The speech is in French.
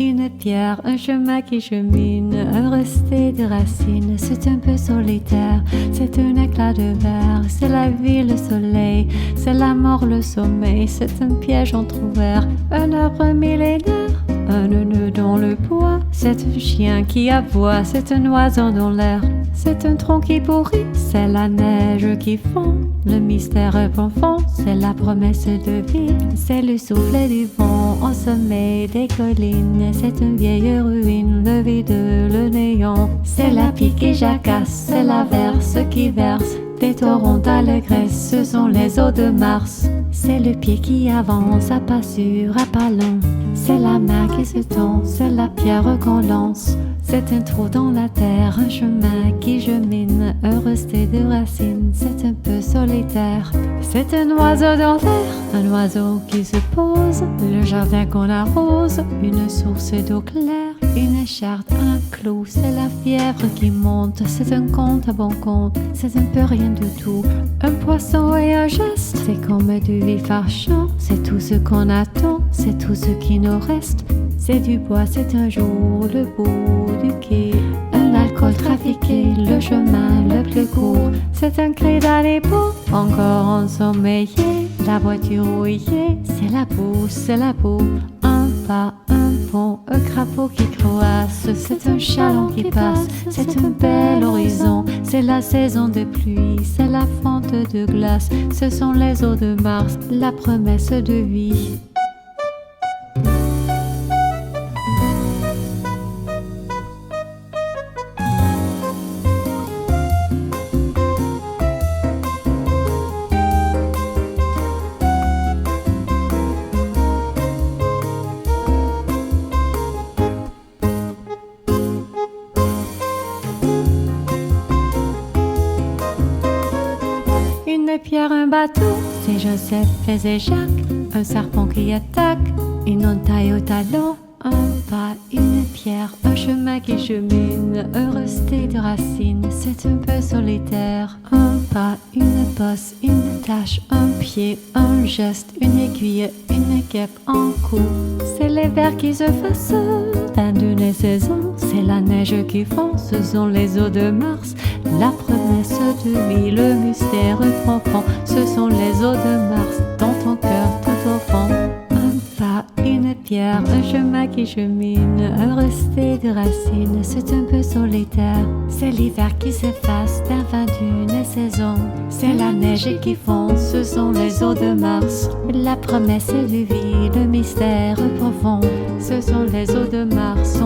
une pierre, un chemin qui chemine, un resté de racines. C'est un peu solitaire, c'est un éclat de verre. C'est la vie, le soleil, c'est la mort, le sommeil. C'est un piège entrouvert, un arbre millénaire, un nœud dans le bois. C'est un chien qui aboie, c'est un oiseau dans l'air. C'est un tronc qui pourrit, c'est la neige qui fond. Le mystère profond, c'est la promesse de vie. C'est le souffle du vent au sommet des collines. C'est une vieille ruine, le vide, le néant. C'est la pique et jacasse, c'est l'averse qui verse des torrents d'allégresse, ce sont les eaux de Mars. C'est le pied qui avance à pas sûr, à pas long. C'est la main qui se tend, c'est la pierre qu'on lance. C'est un trou dans la terre, un chemin qui chemine, un resté de racines. C'est un peu solitaire. C'est un oiseau dans l'air, un oiseau qui se pose. Le jardin qu'on arrose, une source d'eau claire, une charte, un clou. C'est la fièvre qui monte, c'est un conte à bon compte. C'est un peu rien du tout, un poisson et un geste. C'est comme du vif argent, c'est tout ce qu'on attend, c'est tout ce qui nous reste. C'est du bois, c'est un jour le bout du quai. Un alcool trafiqué, le chemin le plus court. C'est un cri d'Aleppo, encore ensommeillé. La voiture rouillée, c'est la boue, c'est la boue. Un pas, un pont, un crapaud qui croasse. C'est un chaland qui passe, c'est un bel horizon. C'est la saison de pluie, c'est la fonte de glace. Ce sont les eaux de Mars, la promesse de vie. Une pierre, un bateau, c'est Joseph et Jacques. Un serpent qui attaque, une entaille au talon. Un pas, une pierre, un chemin qui chemine, un resté de racines. C'est un peu solitaire. Un pas, une bosse, une tache, un pied, un geste, une aiguille, une guêpe, un coup. C'est les vers qui se façonnent d'une saison. C'est la neige qui fond, ce sont les eaux de Mars. La promesse de vie, le mystère profond. Ce sont les eaux de Mars dans ton cœur tout au fond. Un pas, une pierre, un chemin qui chemine, un resté de racines. C'est un peu solitaire. C'est l'hiver qui s'efface d'un fin d'une saison. C'est la neige qui fond, ce sont les eaux de Mars. La promesse de vie, le mystère profond. Ce sont les eaux de Mars.